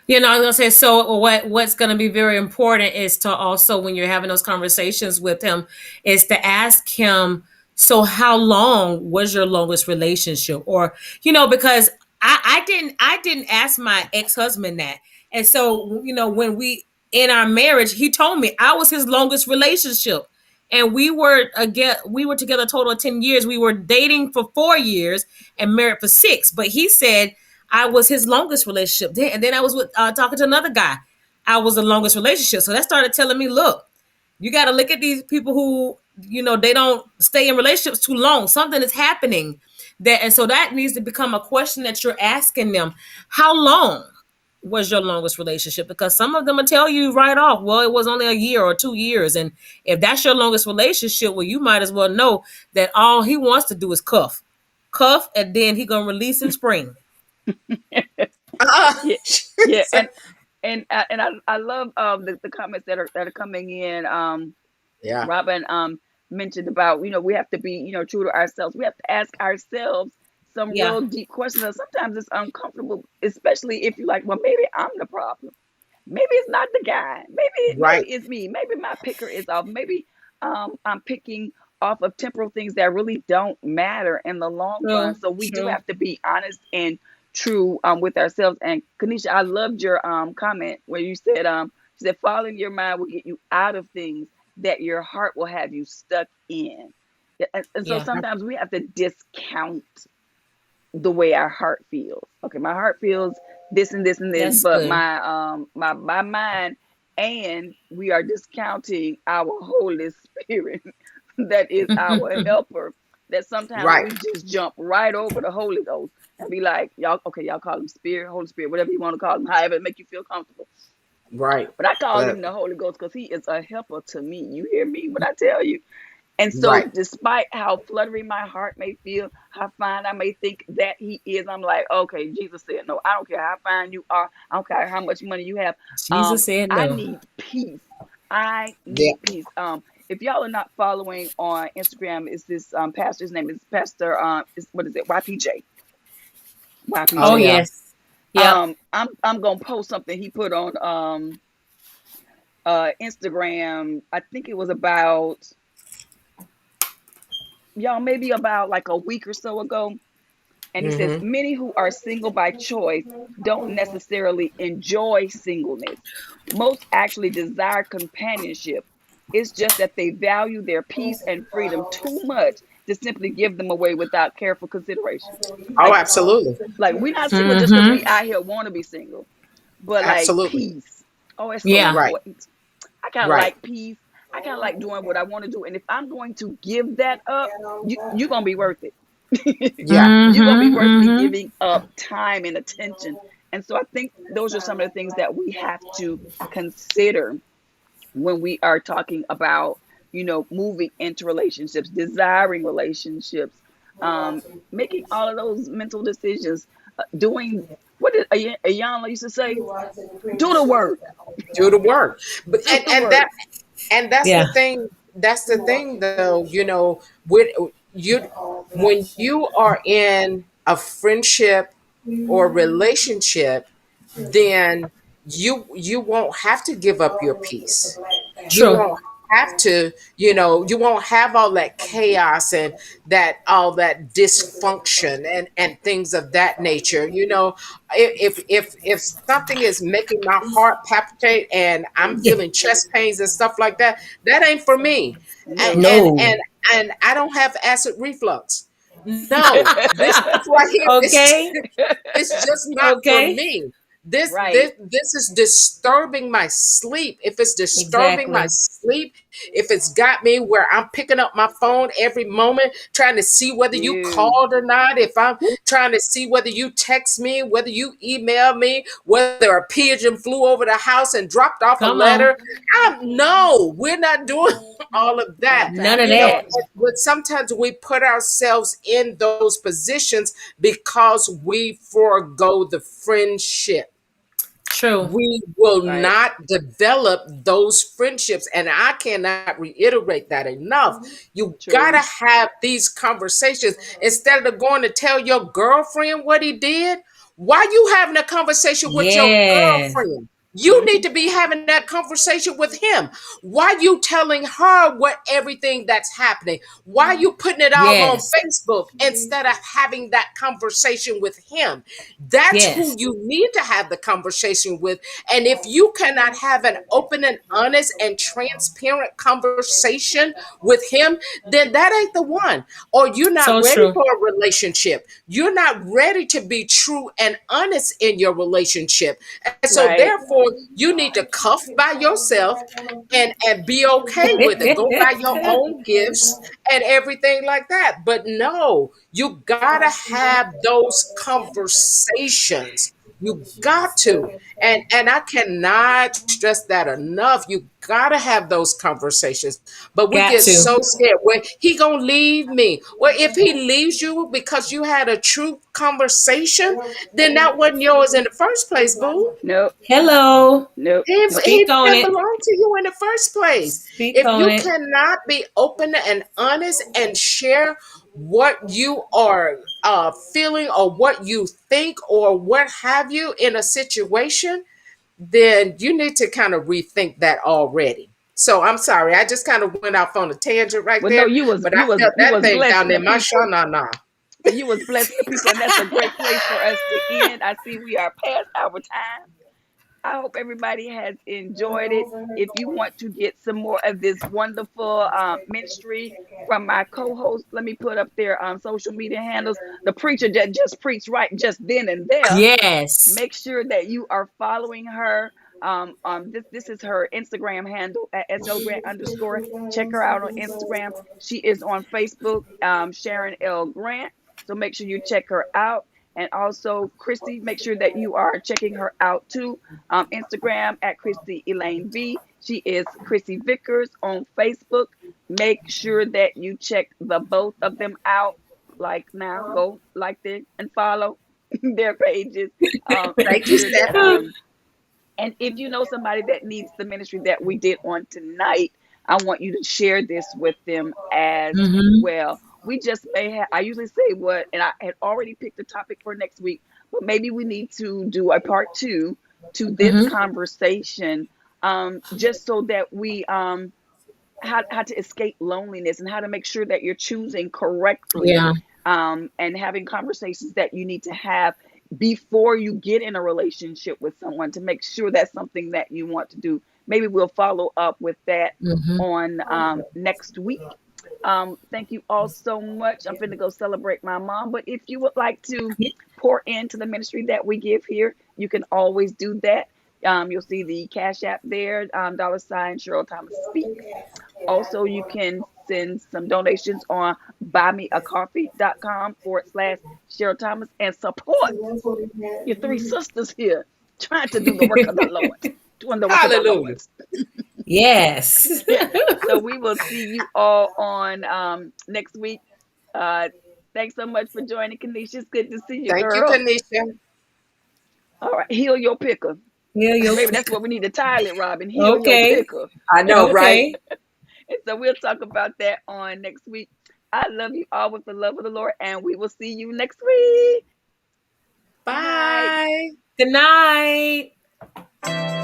I was gonna say, so what's gonna be very important is to also, when you're having those conversations with him, is to ask him, so how long was your longest relationship? Or, because I didn't ask my ex-husband that. And so, when in our marriage, he told me I was his longest relationship. And we were together a total of 10 years. We were dating for 4 years and married for 6. But he said I was his longest relationship. And then I was with talking to another guy. I was the longest relationship. So that started telling me, look, you got to look at these people who, they don't stay in relationships too long. Something is happening that, and so that needs to become a question that you're asking them. How long was your longest relationship? Because some of them will tell you right off, well, it was only a year or 2 years. And if that's your longest relationship, well, you might as well know that all he wants to do is cuff, and then he gonna release in spring. Uh, Yeah, yeah, and I love the comments that are coming in. yeah. Robin mentioned about, we have to be, true to ourselves. We have to ask ourselves some Yeah. real deep questions. And sometimes it's uncomfortable, especially if you're like, well, maybe I'm the problem. Maybe it's not the guy. Maybe Right. it's me. Maybe my picker is off. Maybe I'm picking off of temporal things that really don't matter in the long run. True. So we do True. have to be honest and true with ourselves. And Kanisha, I loved your comment where you said following your mind will get you out of things that your heart will have you stuck in. Yeah, and so Yeah. sometimes we have to discount the way our heart feels. Okay, my heart feels this and this and this, That's but good. my mind, and we are discounting our Holy Spirit that is our helper. That sometimes Right. we just jump right over the Holy Ghost and be like, y'all, okay, y'all call him Spirit, Holy Spirit, whatever you want to call him, however it make you feel comfortable. Right. But I call him But the Holy Ghost because he is a helper to me. You hear me when I tell you? And so, right. despite how fluttery my heart may feel, how fine I may think that he is, I'm like, okay, Jesus said, no, I don't care how fine you are. I don't care how much money you have. Jesus said I no. need peace. I Yeah. need peace. If y'all are not following on Instagram, is this pastor's name is Pastor, what is it? YPJ. Oh Oh YPJ. yeah. yes. Yep. I'm gonna post something he put on Instagram. I think it was about y'all maybe about like a week or so ago. And he says, Mm-hmm. many who are single by choice don't necessarily enjoy singleness. Most actually desire companionship. It's just that they value their peace and freedom too much to simply give them away without careful consideration. Oh, Like, absolutely. we're not single just because we Mm-hmm. out here want to be single, but like Absolutely. peace. Oh, it's so Yeah. Right. important. I kind of Right. like peace. I kind of like doing what I want to do. And if I'm going to give that up, you're going to be worth it. Yeah. You're going to be Mm-hmm. worth me Mm-hmm. giving up time and attention. And so I think those are some of the things that we have to consider when we are talking about, moving into relationships, desiring relationships, um, making all of those mental decisions, doing what did Ayanna used to say? Do the work. Do the work. But Do the and work. that and that's Yeah. the thing. That's the thing, though. With you, when you are in a friendship or relationship, then you won't have to give up your peace. You True. won't have to, you won't have all that chaos and that all that dysfunction and things of that nature. If something is making my heart palpitate and I'm Yeah. feeling chest pains and stuff like that, that ain't for me. and No. and No. and, and I don't have acid reflux. No, this stuff right here is Okay. it's just not for Okay. me. This Right. this this is disturbing my sleep. If it's disturbing my Exactly. sleep, if it's got me where I'm picking up my phone every moment, trying to see whether you You. called or not, if I'm trying to see whether you text me, whether you email me, whether a pigeon flew over the house and dropped off a Come on. letter, no, we're not doing all of I don't that. have None time of for that. that. But sometimes we put ourselves in those positions because we forego the friendship. True. We will Right. not develop those friendships. And I cannot reiterate that enough. You got to True. have these conversations instead of going to tell your girlfriend what he did. Why you having a conversation with your Yes. girlfriend? You need Hmm. to be having that conversation with him. Why you telling her what everything that's happening? Why you putting it all on Yes. Facebook instead of having that conversation with him? That's who Yes. you need to have the conversation with. And if you cannot have an open and honest and transparent conversation with him, then that ain't the one. Or you're not So ready true. for a relationship. You're not ready to be true and honest in your relationship. And so Right. therefore, you need to cuff by yourself and be okay with it. Go buy your own gifts and everything like that. But no, you gotta have those conversations. You got to. And I cannot stress that enough. You gotta have those conversations. But we Got get to. so scared. Well, he gonna leave me. Well, if he leaves you because you had a true conversation, then that wasn't yours in the first place, boo. Nope. Hello. Nope. He Speak on didn't it. belong to you in the first place. Speak If on you it. cannot be open and honest and share what you are feeling or what you think or what have you in a situation, then you need to kind of rethink that already. So I'm sorry, I just kind of went off on a tangent right Well, no, there, you was but I you was felt you that was thing down blessing there, the my people. sha-na-na. So you was blessing the people, and that's a great place for us to end. I see we are past our time. I hope everybody has enjoyed it. If you want to get some more of this wonderful ministry from my co-host, let me put up their social media handles. The preacher that just preached right just then and there. Yes. Make sure that you are following her. This is her Instagram handle at SL Grant _. Check her out on Instagram. She is on Facebook, Sharon L. Grant. So make sure you check her out. And also, Christy, make sure that you are checking her out too. Instagram at Christy Elaine V. She is Chrissy Vickers on Facebook. Make sure that you check the both of them out. Like now, go like them and follow their pages. Make Thank you, sure that Stephanie. and if you know somebody that needs the ministry that we did on tonight, I want you to share this with them as Mm-hmm. well. We just may have, I usually say what, and I had already picked a topic for next week, but maybe we need to do a part two to this Mm-hmm. conversation, just so that we, how to escape loneliness and how to make sure that you're choosing correctly, Yeah. and having conversations that you need to have before you get in a relationship with someone to make sure that's something that you want to do. Maybe we'll follow up with that Mm-hmm. on next week. Thank you all so much. I'm finna go celebrate my mom, but if you would like to pour into the ministry that we give here, you can always do that. You'll see the Cash App there, $ Cheryl Thomas Speaks. Also, you can send some donations on buymeacoffee.com /Cheryl Thomas and support your three sisters here trying to do the work of the Lord. Doing the work of the Lord. Hallelujah. Yes. So we will see you all on next week. Uh, thanks so much for joining, Kanisha. It's good to see you, Thank you, girl. Kanisha. All right, heal your picker. Yeah, you'll Maybe pick. that's what we need to title it, Robin. Heal your Okay. picker. I know, right? Okay. And so we'll talk about that on next week. I love you all with the love of the Lord, and we will see you next week. Good night. Bye. Good night.